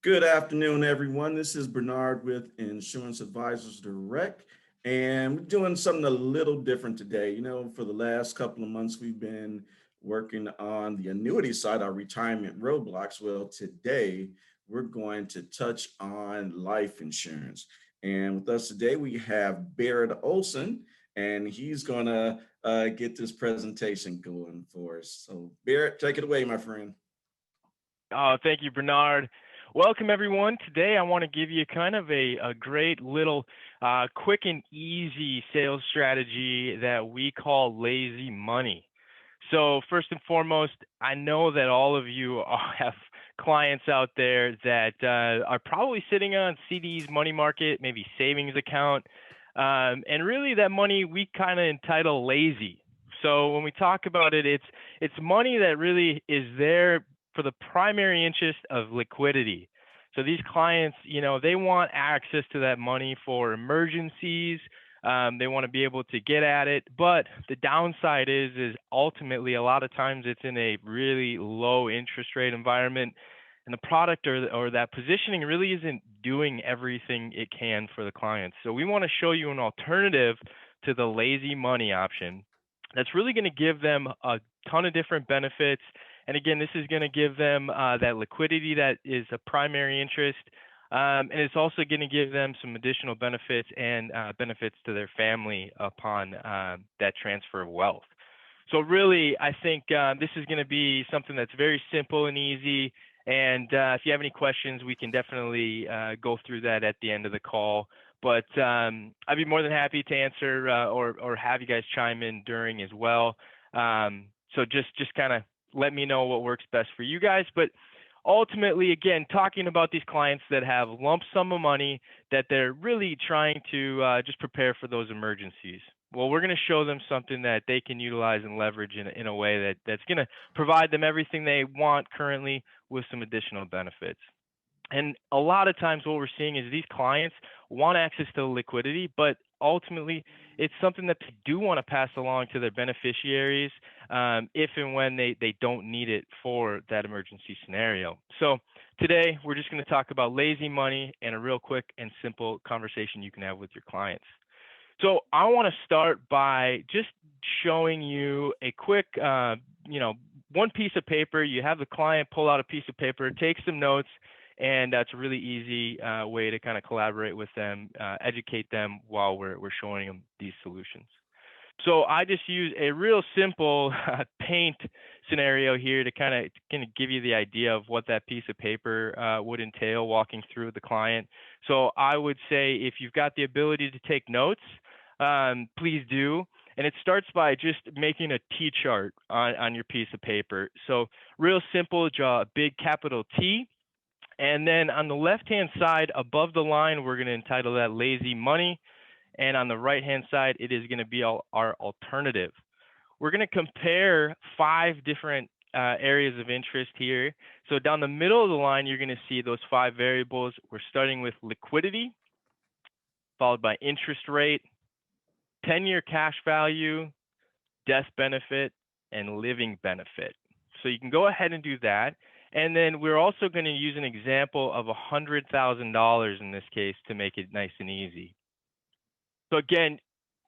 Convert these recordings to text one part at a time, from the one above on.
Good afternoon, everyone. This is Bernard with Insurance Advisors Direct, and we're doing something a little different today. For the last couple of months, we've been working on the annuity side, our retirement roadblocks. Well, today we're going to touch on life insurance. And with us today, we have Barrett Olson, and he's going to get this presentation going for us. So, Barrett, take it away, my friend. Oh, thank you, Bernard. Welcome, everyone. Today, I want to give you kind of a great little quick and easy sales strategy that we call lazy money. So first and foremost, I know that all of you have clients out there that are probably sitting on CDs, money market, maybe savings account, and really that money we kind of entitle lazy. So when we talk about it, it's money that really is there for the primary interest of liquidity. So these clients, they want access to that money for emergencies. They want to be able to get at it. But the downside is ultimately a lot of times it's in a really low interest rate environment. And the product or that positioning really isn't doing everything it can for the clients. So we want to show you an alternative to the lazy money option that's really going to give them a ton of different benefits. And again, this is going to give them that liquidity that is a primary interest. And it's also going to give them some additional benefits and benefits to their family upon that transfer of wealth. So really, I think this is going to be something that's very simple and easy. And if you have any questions, we can definitely go through that at the end of the call. But I'd be more than happy to answer or have you guys chime in during as well. So just kind of let me know what works best for you guys. But ultimately, again, talking about these clients that have lump sum of money that they're really trying to just prepare for those emergencies. Well, we're going to show them something that they can utilize and leverage in a way that's going to provide them everything they want currently with some additional benefits. And a lot of times what we're seeing is these clients want access to liquidity, but ultimately it's something that they do want to pass along to their beneficiaries if and when they don't need it for that emergency scenario. So today we're just going to talk about lazy money and a real quick and simple conversation you can have with your clients. So I want to start by just showing you a quick, one piece of paper. You have the client pull out a piece of paper, take some notes, and that's a really easy way to kind of collaborate with them, educate them while we're showing them these solutions. So I just use a real simple paint scenario here to kind of give you the idea of what that piece of paper would entail walking through the client. So I would say if you've got the ability to take notes, please do. And it starts by just making a T-chart on your piece of paper. So real simple, draw a big capital T. And then on the left-hand side above the line, we're going to entitle that lazy money. And on the right-hand side, it is going to be our alternative. We're going to compare 5 different areas of interest here. So down the middle of the line, you're going to see those 5 variables. We're starting with liquidity, followed by interest rate, 10-year cash value, death benefit, and living benefit. So you can go ahead and do that. And then we're also going to use an example of $100,000 in this case to make it nice and easy. So again,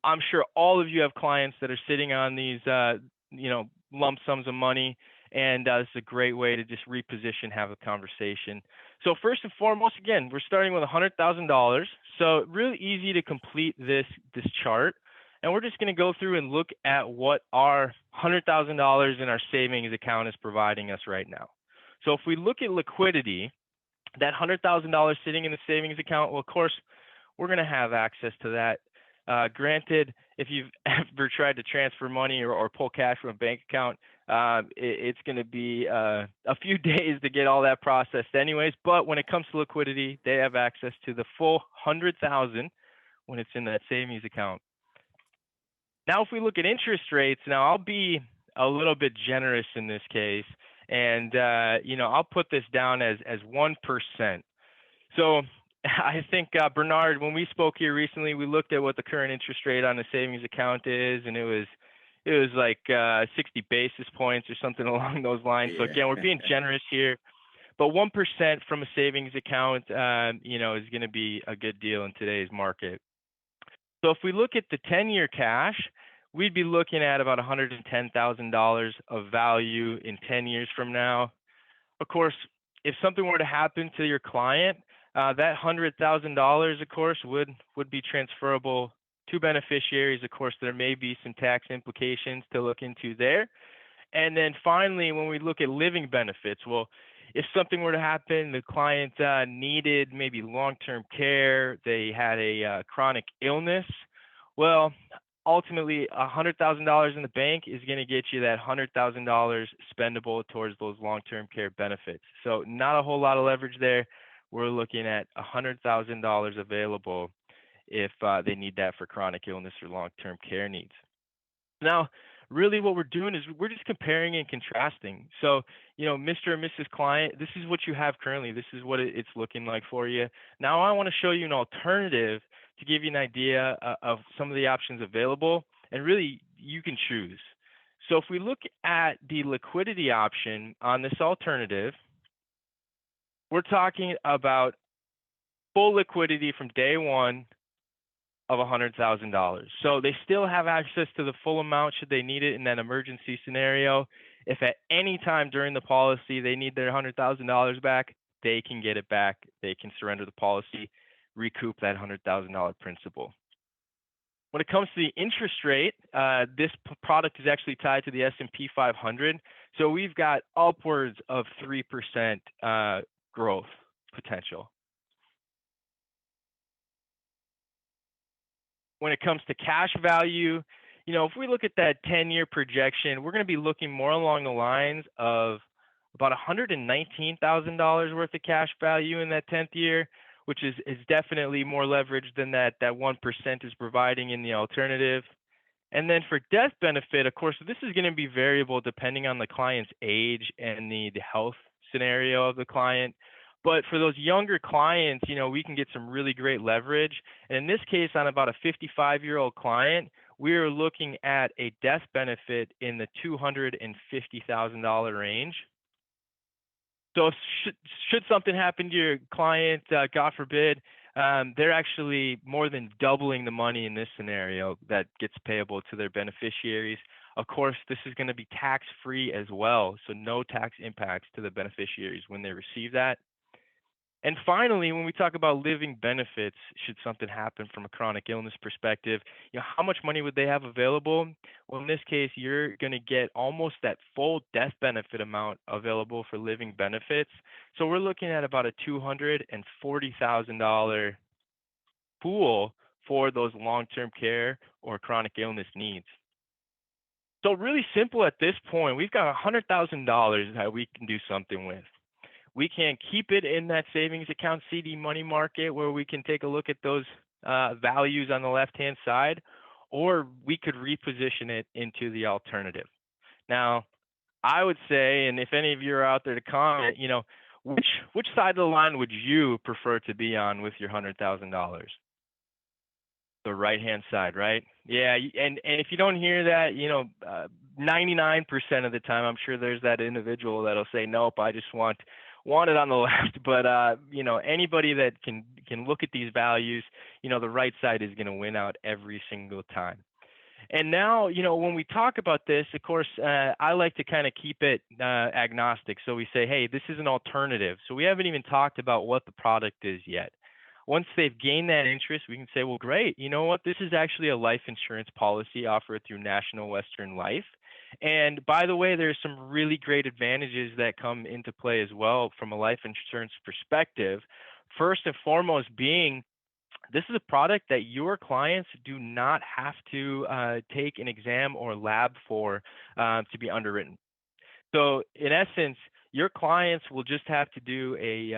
I'm sure all of you have clients that are sitting on these, lump sums of money, and this is a great way to just reposition, have a conversation. So first and foremost, again, we're starting with $100,000. So really easy to complete this chart. And we're just going to go through and look at what our $100,000 in our savings account is providing us right now. So if we look at liquidity, that $100,000 sitting in the savings account, well, of course, we're going to have access to that. Granted, if you've ever tried to transfer money or pull cash from a bank account, it's going to be a few days to get all that processed anyways. But when it comes to liquidity, they have access to the full $100,000 when it's in that savings account. Now, if we look at interest rates, now I'll be a little bit generous in this case. And, I'll put this down as 1%. So I think, Bernard, when we spoke here recently, we looked at what the current interest rate on the savings account is, and it was like 60 basis points or something along those lines. So again, we're being generous here. but 1% from a savings account, is going to be a good deal in today's market. So if we look at the 10-year cash, we'd be looking at about $110,000 of value in 10 years from now. Of course, if something were to happen to your client, that $100,000, of course, would be transferable to beneficiaries. Of course, there may be some tax implications to look into there. And then finally, when we look at living benefits, well, if something were to happen, the client needed maybe long-term care, they had a chronic illness, well, ultimately, $100,000 in the bank is going to get you that $100,000 spendable towards those long-term care benefits. So not a whole lot of leverage there. We're looking at $100,000 available if they need that for chronic illness or long-term care needs. Now, really what we're doing is we're just comparing and contrasting. So, Mr. and Mrs. Client, this is what you have currently. This is what it's looking like for you. Now, I want to show you an alternative to give you an idea of some of the options available, and really you can choose. So if we look at the liquidity option on this alternative, we're talking about full liquidity from day one of $100,000. So they still have access to the full amount should they need it in that emergency scenario. If at any time during the policy they need their $100,000 back, they can get it back. They can surrender the policy, recoup that $100,000 principal. When it comes to the interest rate, this product is actually tied to the S&P 500. So we've got upwards of 3% growth potential. When it comes to cash value, if we look at that 10-year projection, we're going to be looking more along the lines of about $119,000 worth of cash value in that 10th year, which is definitely more leverage than that 1% is providing in the alternative. And then for death benefit, of course, this is going to be variable depending on the client's age and the health scenario of the client. But for those younger clients, we can get some really great leverage. And in this case, on about a 55-year-old client, we are looking at a death benefit in the $250,000 range. So should something happen to your client, God forbid, they're actually more than doubling the money in this scenario that gets payable to their beneficiaries. Of course, this is going to be tax-free as well, so no tax impacts to the beneficiaries when they receive that. And finally, when we talk about living benefits, should something happen from a chronic illness perspective, how much money would they have available? Well, in this case, you're going to get almost that full death benefit amount available for living benefits. So we're looking at about a $240,000 pool for those long-term care or chronic illness needs. So really simple at this point, we've got $100,000 that we can do something with. We can keep it in that savings account CD money market where we can take a look at those values on the left-hand side, or we could reposition it into the alternative. Now, I would say, and if any of you are out there to comment, which side of the line would you prefer to be on with your $100,000? The right-hand side, right? Yeah, and if you don't hear that, 99% of the time, I'm sure there's that individual that'll say, nope, I just want it on the left. But anybody that can look at these values, the right side is going to win out every single time. And now, when we talk about this, of course, I like to kind of keep it agnostic. So we say, hey, this is an alternative. So we haven't even talked about what the product is yet. Once they've gained that interest, we can say, well, great. You know what? This is actually a life insurance policy offered through National Western Life. And by the way, there's some really great advantages that come into play as well from a life insurance perspective. First and foremost being, this is a product that your clients do not have to take an exam or lab for to be underwritten. So in essence, your clients will just have to do a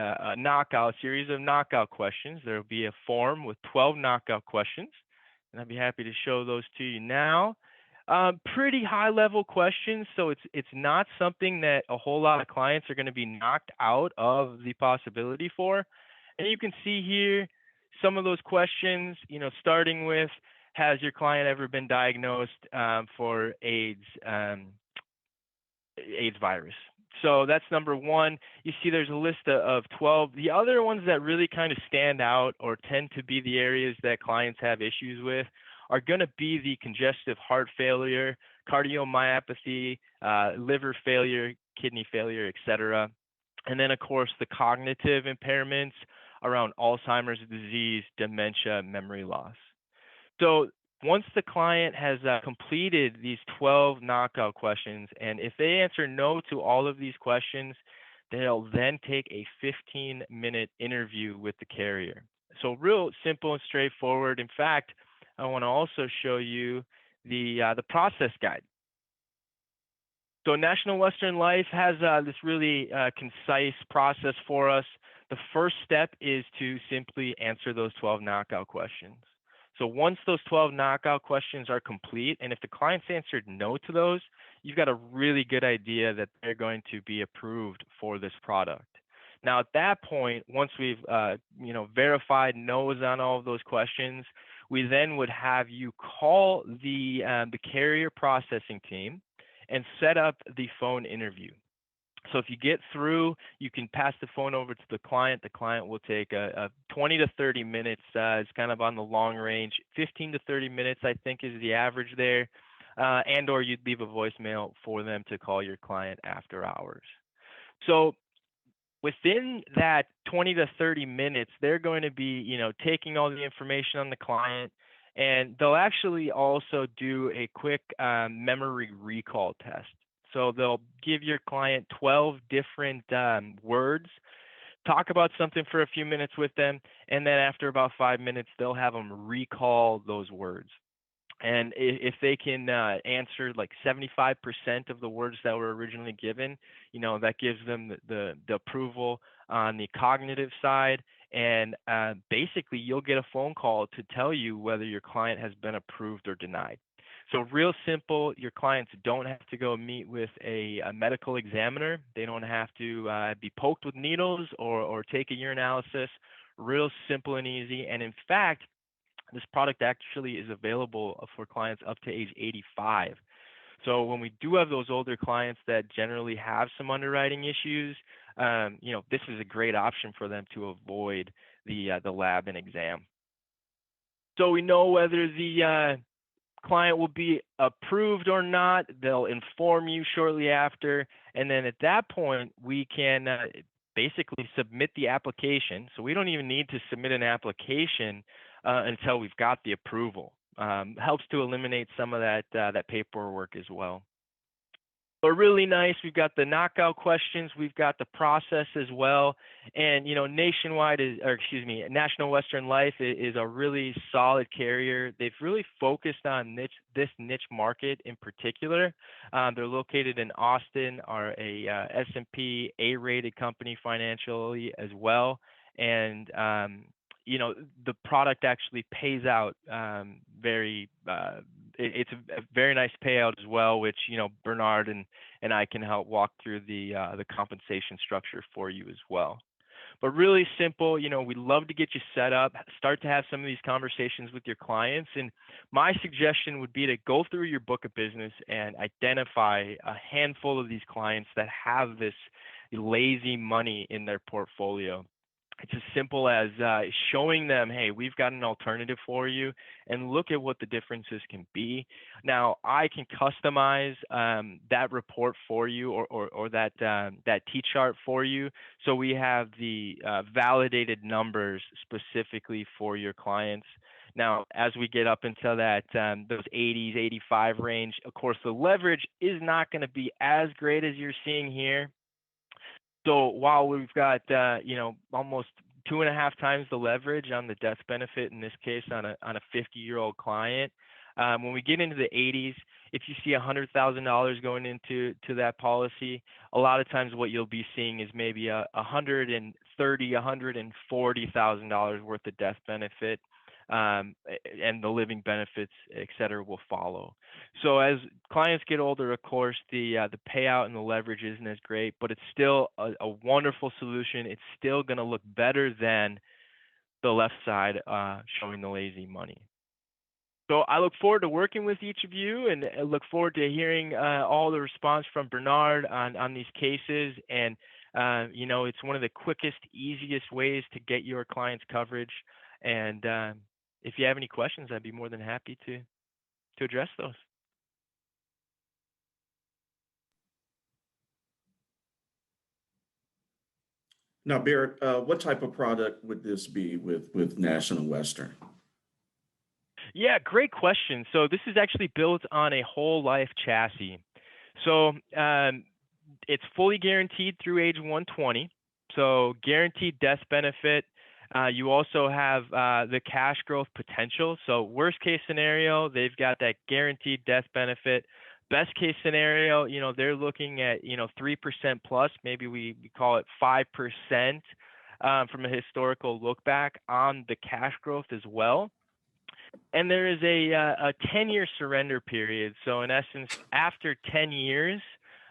series of knockout questions. There will be a form with 12 knockout questions, and I'd be happy to show those to you now. Pretty high level questions, so it's not something that a whole lot of clients are going to be knocked out of the possibility for. And you can see here some of those questions, starting with, has your client ever been diagnosed for AIDS virus? So that's number one. You see there's a list of 12. The other ones that really kind of stand out or tend to be the areas that clients have issues with are going to be the congestive heart failure, cardiomyopathy, liver failure, kidney failure, etc. And then, of course, the cognitive impairments around Alzheimer's disease, dementia, memory loss. So once the client has completed these 12 knockout questions, and if they answer no to all of these questions, they'll then take a 15-minute interview with the carrier. So real simple and straightforward. In fact, I want to also show you the process guide. So National Western Life has this really concise process for us. The first step is to simply answer those 12 knockout questions. So once those 12 knockout questions are complete, and if the client's answered no to those, you've got a really good idea that they're going to be approved for this product. Now, at that point, once we've verified no's on all of those questions, we then would have you call the carrier processing team and set up the phone interview. So if you get through, you can pass the phone over to the client. The client will take a 20 to 30 minutes. It's kind of on the long range. 15 to 30 minutes, I think, is the average there. And or you'd leave a voicemail for them to call your client after hours. So within that 20 to 30 minutes, they're going to be, taking all the information on the client, and they'll actually also do a quick memory recall test. So they'll give your client 12 different words, talk about something for a few minutes with them, and then after about 5 minutes, they'll have them recall those words. And if they can answer like 75% of the words that were originally given, that gives them the approval on the cognitive side. And basically, you'll get a phone call to tell you whether your client has been approved or denied. So real simple, your clients don't have to go meet with a medical examiner. They don't have to be poked with needles or take a urinalysis. Real simple and easy. And in fact, this product actually is available for clients up to age 85. So when we do have those older clients that generally have some underwriting issues, this is a great option for them to avoid the lab and exam. So we know whether the client will be approved or not. They'll inform you shortly after, and then at that point we can basically submit the application. So we don't even need to submit an application until we've got the approval. Helps to eliminate some of that paperwork as well. But really nice. We've got the knockout questions. We've got the process as well. And National Western Life is a really solid carrier. They've really focused on this niche market in particular. They're located in Austin, are a S&P A-rated company financially as well. And the product actually pays out it's a very nice payout as well, which Bernard and I can help walk through the compensation structure for you as well. But really simple, we'd love to get you set up, start to have some of these conversations with your clients. And my suggestion would be to go through your book of business and identify a handful of these clients that have this lazy money in their portfolio. It's as simple as showing them, hey, we've got an alternative for you, and look at what the differences can be. Now, I can customize that report for you, or that Tchart for you, so we have the validated numbers specifically for your clients. Now, as we get up into that those 80s, 85 range, of course, the leverage is not going to be as great as you're seeing here. So while we've got almost 2.5 times the leverage on the death benefit in this case on a 50-year-old client, when we get into the 80s, if you see $100,000 going into that policy, a lot of times what you'll be seeing is maybe $130,000, $140,000 worth of death benefit. And the living benefits, et cetera, will follow. So as clients get older, of course, the payout and the leverage isn't as great, but it's still a wonderful solution. It's still going to look better than the left side showing the lazy money. So I look forward to working with each of you, and I look forward to hearing all the response from Bernard on these cases. And it's one of the quickest, easiest ways to get your clients coverage. And if you have any questions, I'd be more than happy to address those. Now, Barrett, what type of product would this be with National Western? Yeah, great question. So this is actually built on a whole life chassis. So it's fully guaranteed through age 120. So guaranteed death benefit. You also have the cash growth potential. So worst case scenario, they've got that guaranteed death benefit. Best case scenario, they're looking at 3% plus. Maybe we call it 5% from a historical look back on the cash growth as well. And there is a 10-year surrender period. So in essence, after 10 years,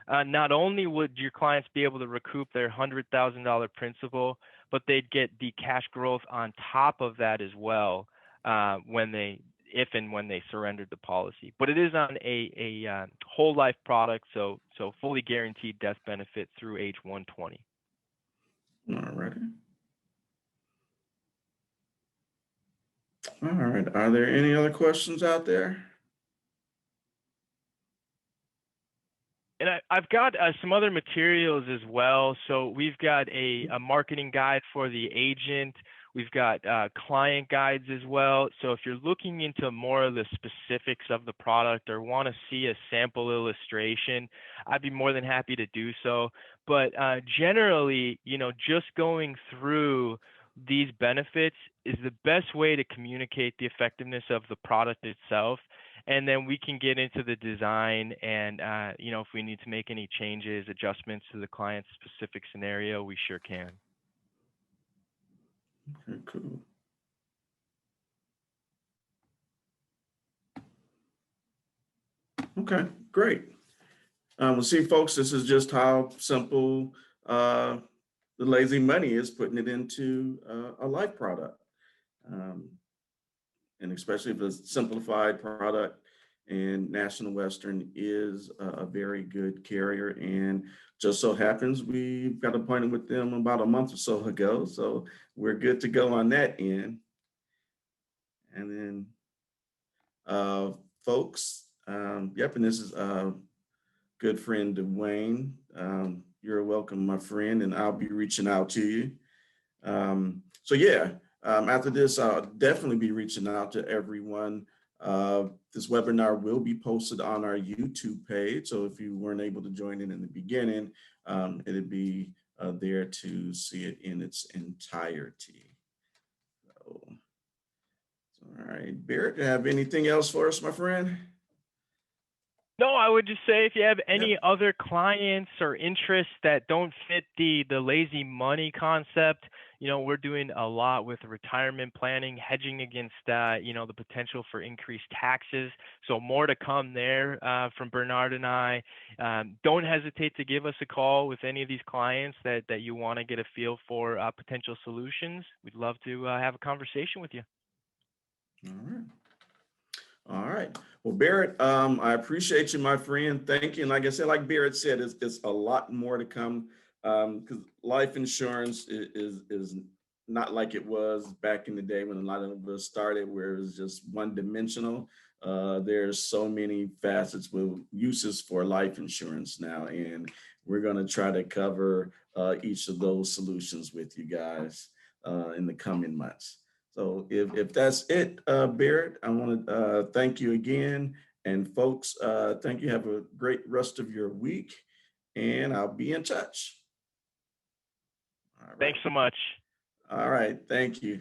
not only would your clients be able to recoup their $100,000 principal, but they'd get the cash growth on top of that as well if and when they surrendered the policy. But it is on a whole life product, so fully guaranteed death benefit through age 120. All righty. All right. Are there any other questions out there? And I've got some other materials as well. So we've got a marketing guide for the agent. We've got client guides as well. So if you're looking into more of the specifics of the product or want to see a sample illustration, I'd be more than happy to do so. But generally, just going through these benefits is the best way to communicate the effectiveness of the product itself. And then we can get into the design and, if we need to make any changes, adjustments to the client's specific scenario, we sure can. Okay, cool. Okay, great. We'll see, folks, this is just how simple the lazy money is putting it into a life product. And especially if it's a simplified product, and National Western is a very good carrier. And just so happens we got appointed with them about a month or so ago. So we're good to go on that end. And then folks, yep, and this is good friend Dwayne. You're welcome, my friend, and I'll be reaching out to you. So yeah, after this, I'll definitely be reaching out to everyone. This webinar will be posted on our YouTube page. So if you weren't able to join in the beginning, it'll be there to see it in its entirety. So, all right, Barrett, do you have anything else for us, my friend? No, I would just say if you have any other clients or interests that don't fit the lazy money concept, we're doing a lot with retirement planning, hedging against the potential for increased taxes. So more to come there from Bernard and I. Don't hesitate to give us a call with any of these clients that you want to get a feel for potential solutions. We'd love to have a conversation with you. All right. All right. Well, Barrett, I appreciate you, my friend. Thank you. And like I said, like Barrett said, it's a lot more to come because life insurance is not like it was back in the day when a lot of us started, where it was just one dimensional. There's so many facets with uses for life insurance now, and we're going to try to cover each of those solutions with you guys in the coming months. So if that's it, Barrett, I want to thank you again. And folks, thank you. Have a great rest of your week, and I'll be in touch. All right. Thanks so much. All right. Thank you.